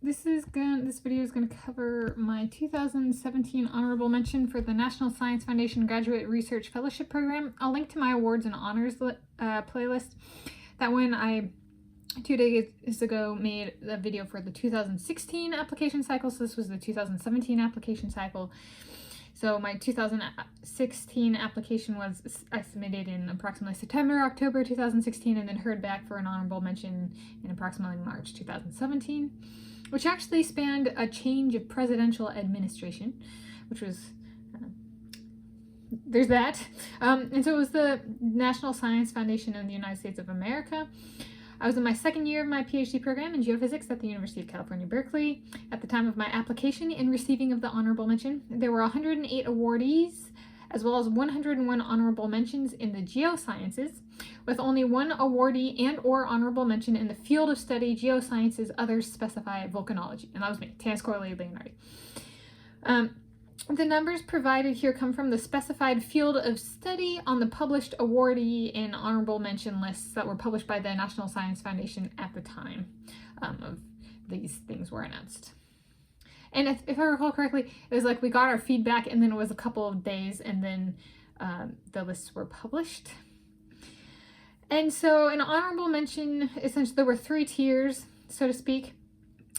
this video is gonna cover my 2017 honorable mention for the National Science Foundation Graduate Research Fellowship Program. I'll link to my awards and honors playlist. That one I 2 days ago made a video for the 2016 application cycle, so this was the 2017 application cycle. So my 2016 application I submitted in approximately September, October 2016, and then heard back for an honorable mention in approximately March 2017, which actually spanned a change of presidential administration, which was, there's that. And so it was the National Science Foundation of the United States of America. I was in my second year of my PhD program in geophysics at the University of California, Berkeley. At the time of my application and receiving of the honorable mention, there were 108 awardees, as well as 101 honorable mentions in the Geosciences, with only one awardee and or honorable mention in the field of study Geosciences, others specify Volcanology. And that was me, Tanis Coralee Leonhardi. The numbers provided here come from the specified field of study on the published awardee and honorable mention lists that were published by the National Science Foundation at the time of these things were announced. And if I recall correctly, it was like we got our feedback and then it was a couple of days and then the lists were published. And so an honorable mention, essentially there were 3 tiers, so to speak.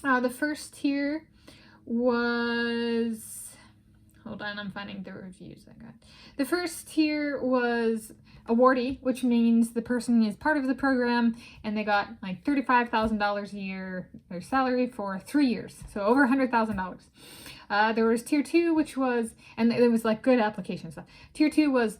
The first tier was... Hold on, I'm finding the reviews I got. The first tier was awardee, which means the person is part of the program and they got like $35,000 a year, their salary for 3 years, so over $100,000. There was tier 2, which was, and it was like good application stuff. Tier 2 was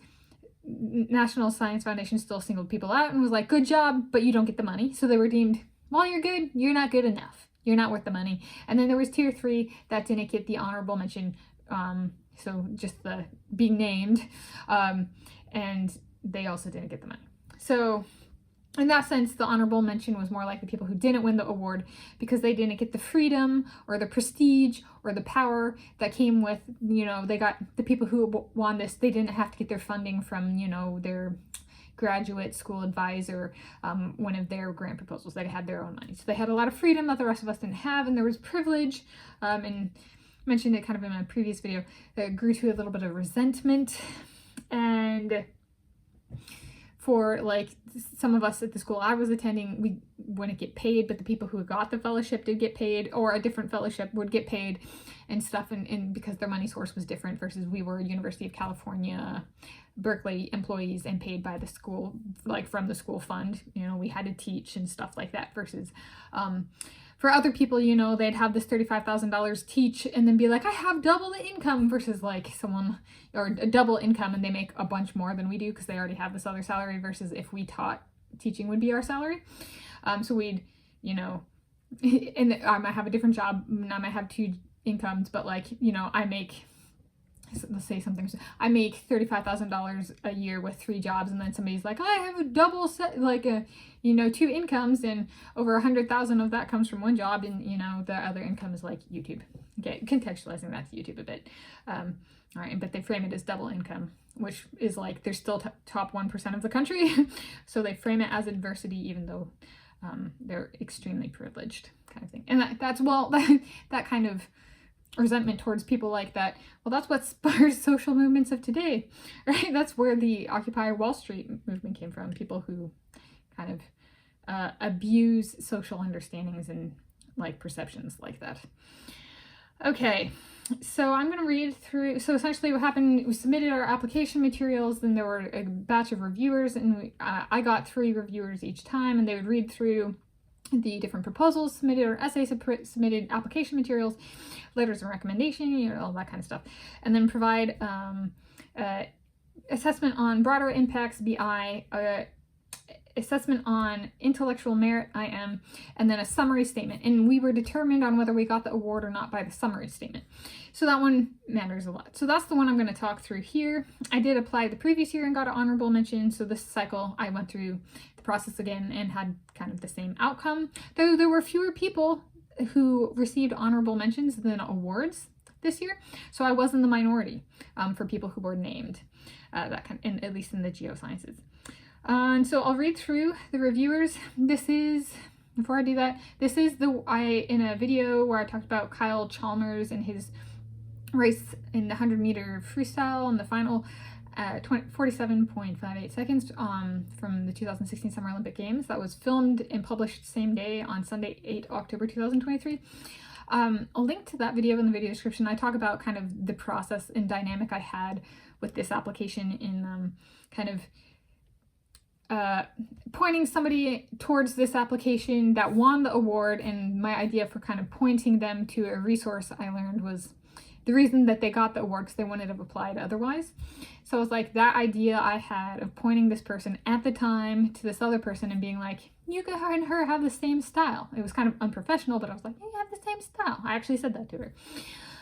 National Science Foundation still singled people out and was like, good job, but you don't get the money. So they were deemed, well, you're good, you're not good enough. You're not worth the money. And then there was tier 3 that didn't get the honorable mention, so just the being named, and they also didn't get the money. So in that sense, the honorable mention was more like the people who didn't win the award because they didn't get the freedom or the prestige or the power that came with, you know, they got the people who won this, they didn't have to get their funding from, you know, their graduate school advisor, one of their grant proposals. They had their own money. So they had a lot of freedom that the rest of us didn't have, and there was privilege, and mentioned it kind of in my previous video, that grew to a little bit of resentment. And for like some of us at the school I was attending, we wouldn't get paid, but the people who got the fellowship did get paid, or a different fellowship would get paid and stuff, and because their money source was different versus we were University of California, Berkeley employees and paid by the school, like from the school fund, you know, we had to teach and stuff like that, versus for other people, you know, they'd have this $35,000 teach and then be like, I have double the income, versus like someone, or a double income and they make a bunch more than we do because they already have this other salary, versus if we taught, teaching would be our salary. So we'd, you know, and I might have a different job and I might have 2 incomes, but like, you know, I make, let's say something, I make $35,000 a year with 3 jobs, and then somebody's like, I have a double set, like a, you know, 2 incomes, and over 100,000 of that comes from 1 job, and you know, the other income is like YouTube. Okay, contextualizing that to YouTube a bit. All right, but they frame it as double income, which is like they're still top 1% of the country, so they frame it as adversity, even though they're extremely privileged, kind of thing. And that's well, that kind of resentment towards people like that, well, that's what spurs social movements of today, right? That's where the Occupy Wall Street movement came from, people who kind of abuse social understandings and like perceptions like that. Okay, so I'm going to read through. So essentially what happened, we submitted our application materials, then there were a batch of reviewers, and I got 3 reviewers each time, and they would read through the different proposals submitted, or essays submitted, application materials, letters of recommendation, you know, all that kind of stuff, and then provide assessment on broader impacts, BI, assessment on intellectual merit, IM, and then a summary statement. And we were determined on whether we got the award or not by the summary statement. So that one matters a lot. So that's the one I'm going to talk through here. I did apply the previous year and got an honorable mention. So this cycle I went through the process again and had kind of the same outcome, though there were fewer people who received honorable mentions than awards this year. So I was in the minority for people who were named, at least in the Geosciences. And so I'll read through the reviewers. This is before I do that, this is in a video where I talked about Kyle Chalmers and his race in the 100-meter freestyle in the final 47.58 seconds from the 2016 Summer Olympic Games. That was filmed and published same day on Sunday, 8 October 2023. I'll link to that video in the video description. I talk about kind of the process and dynamic I had with this application in kind of pointing somebody towards this application that won the award, and my idea for kind of pointing them to a resource I learned was the reason that they got the award, because they wouldn't have applied otherwise. So it was like that idea I had of pointing this person at the time to this other person and being like, you and her have the same style. It was kind of unprofessional, but I was like, you have the same style. I actually said that to her.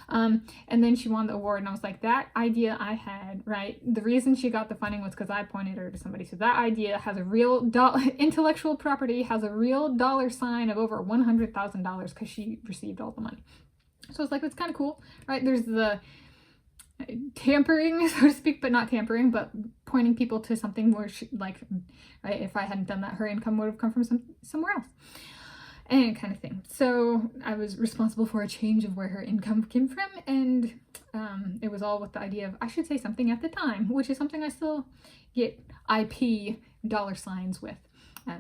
And then she won the award, and I was like, that idea I had, right? The reason she got the funding was because I pointed her to somebody. So that idea has a real intellectual property, has a real dollar sign of over $100,000 because she received all the money. So it's like, that's kind of cool, right? There's the tampering, so to speak, but not tampering, but pointing people to something where she, like, right, if I hadn't done that, her income would have come from somewhere else. And kind of thing. So I was responsible for a change of where her income came from, and it was all with the idea of I should say something at the time, which is something I still get IP dollar signs with,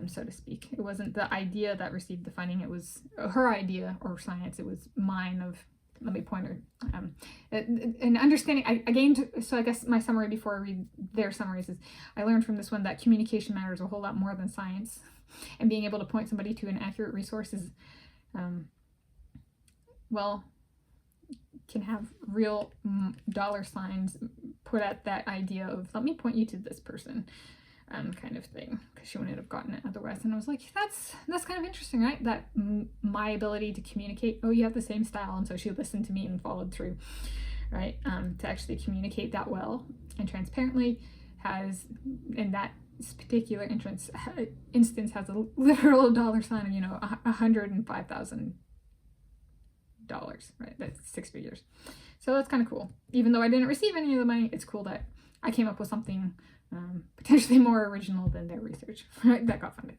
so to speak. It wasn't the idea that received the funding, it was her idea or science, it was mine of, let me point her. And understanding, I gained, so I guess my summary before I read their summaries is, I learned from this one that communication matters a whole lot more than science. And being able to point somebody to an accurate resource is, well, can have real dollar signs put at that idea of, let me point you to this person, kind of thing, because she wouldn't have gotten it otherwise. And I was like, that's kind of interesting, right? That my ability to communicate, oh, you have the same style, and so she listened to me and followed through, right? To actually communicate that well and transparently has, in that particular instance has a literal dollar sign of, you know, $105,000, right? That's 6 figures. So that's kind of cool. Even though I didn't receive any of the money, it's cool that I came up with something potentially more original than their research, right? That got funded.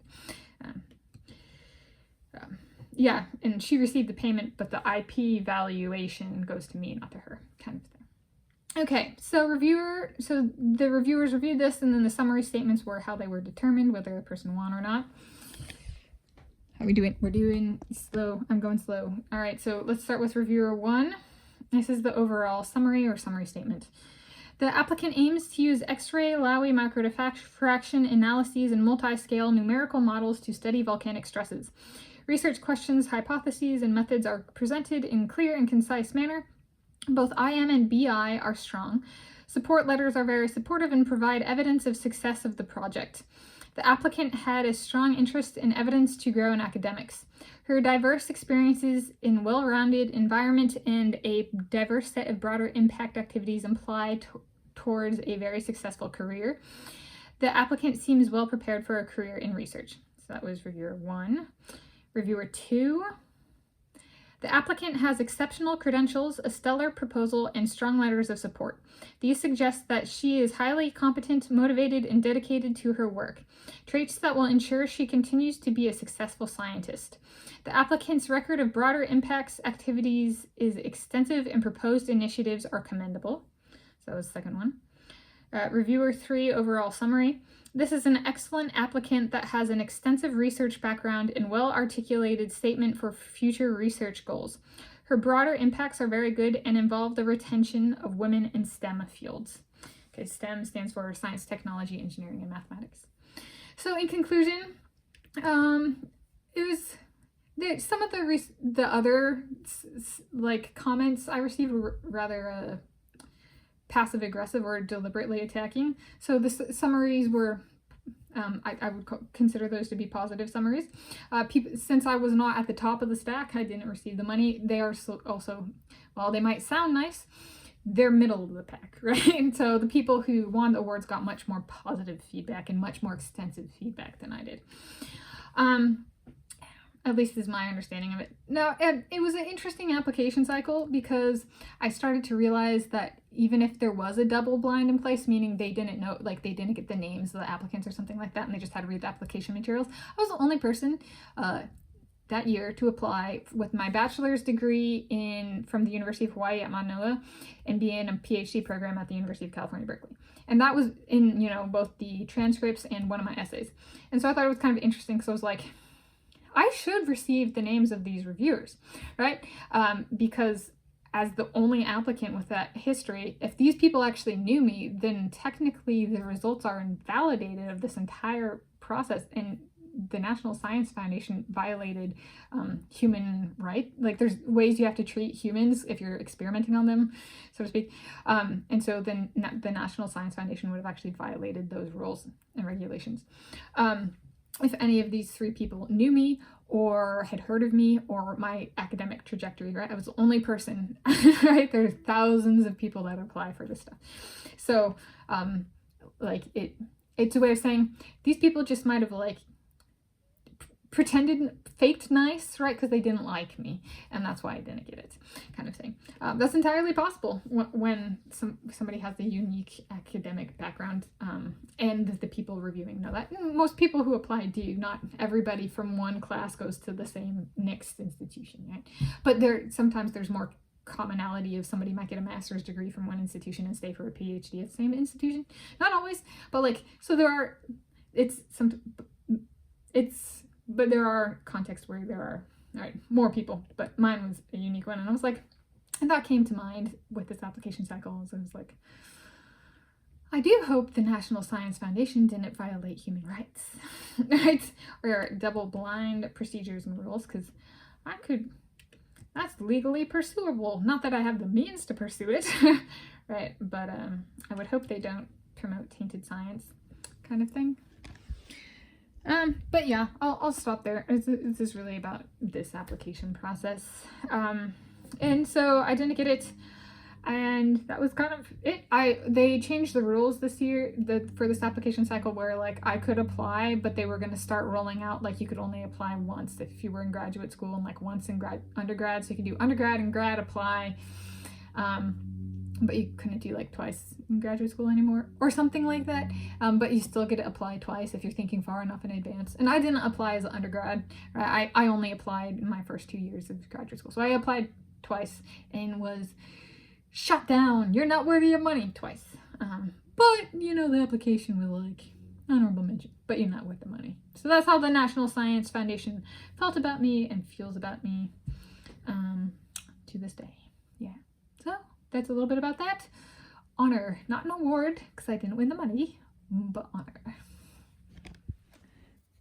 Yeah, and she received the payment, but the IP valuation goes to me, not to her, kind of thing. Okay, so the reviewers reviewed this, and then the summary statements were how they were determined, whether the person won or not. How are we doing? We're doing slow. I'm going slow. All right, so let's start with reviewer 1. This is the overall summary or summary statement. The applicant aims to use X-ray Lowy microdiffraction analyses and multi-scale numerical models to study volcanic stresses. Research questions, hypotheses, and methods are presented in clear and concise manner. Both IM and BI are strong. Support letters are very supportive and provide evidence of success of the project. The applicant had a strong interest in evidence to grow in academics. Her diverse experiences in well-rounded environment and a diverse set of broader impact activities imply towards a very successful career. The applicant seems well prepared for a career in research. So that was reviewer 1. Reviewer 2. The applicant has exceptional credentials, a stellar proposal, and strong letters of support. These suggest that she is highly competent, motivated, and dedicated to her work, traits that will ensure she continues to be a successful scientist. The applicant's record of broader impacts activities is extensive, and proposed initiatives are commendable. So that was the second one. Reviewer 3, overall summary. This is an excellent applicant that has an extensive research background and well-articulated statement for future research goals. Her broader impacts are very good and involve the retention of women in STEM fields. Okay, STEM stands for science, technology, engineering, and mathematics. So in conclusion, it was some of the other like comments I received were rather passive aggressive or deliberately attacking. So the summaries were, I would consider those to be positive summaries. Since I was not at the top of the stack, I didn't receive the money. They are also, while they might sound nice, they're middle of the pack, right? And so the people who won the awards got much more positive feedback and much more extensive feedback than I did. At least is my understanding of it. Now, it was an interesting application cycle because I started to realize that even if there was a double blind in place, meaning they didn't know, like they didn't get the names of the applicants or something like that, and they just had to read the application materials, I was the only person that year to apply with my bachelor's degree from the University of Hawaii at Manoa and be in a PhD program at the University of California, Berkeley. And that was in, both the transcripts and one of my essays. And so I thought it was kind of interesting because I was like, I should receive the names of these reviewers, right? Because as the only applicant with that history, if these people actually knew me, then technically the results are invalidated of this entire process. And the National Science Foundation violated human rights. Like, there's ways you have to treat humans if you're experimenting on them, so to speak. And so then the National Science Foundation would have actually violated those rules and regulations. If any of these three people knew me or had heard of me or my academic trajectory, right? I was the only person, right? There's thousands of people that apply for this stuff. So, it's a way of saying these people just might have faked nice, right? Because they didn't like me, and that's why I didn't get it, kind of thing. That's entirely possible when somebody has a unique academic background, and the people reviewing know that. Most people who apply do. Not everybody from one class goes to the same next institution, right? But sometimes there's more commonality of somebody might get a master's degree from one institution and stay for a PhD at the same institution. Not always, but but there are contexts where there are, more people, but mine was a unique one. And I was like, and that came to mind with this application cycle. So I was like, I do hope the National Science Foundation didn't violate human rights, right? Or double-blind procedures and rules, because that's legally pursuable. Not that I have the means to pursue it, right? But I would hope they don't promote tainted science, kind of thing. But yeah, I'll stop there. This is really about this application process. And so I didn't get it, and that was kind of it. They changed the rules this year for this application cycle where I could apply, but they were going to start rolling out you could only apply once if you were in graduate school, and once in undergrad, so you could do undergrad and grad apply. But you couldn't do twice in graduate school anymore or something like that. But you still get to apply twice if you're thinking far enough in advance. And I didn't apply as an undergrad. Right? I only applied in my first 2 years of graduate school. So I applied twice and was shut down. You're not worthy of money twice. But, the application was honorable mention, but you're not worth the money. So that's how the National Science Foundation felt about me and feels about me to this day. Yeah. So that's a little bit about that. Honor, not an award, because I didn't win the money, but honor.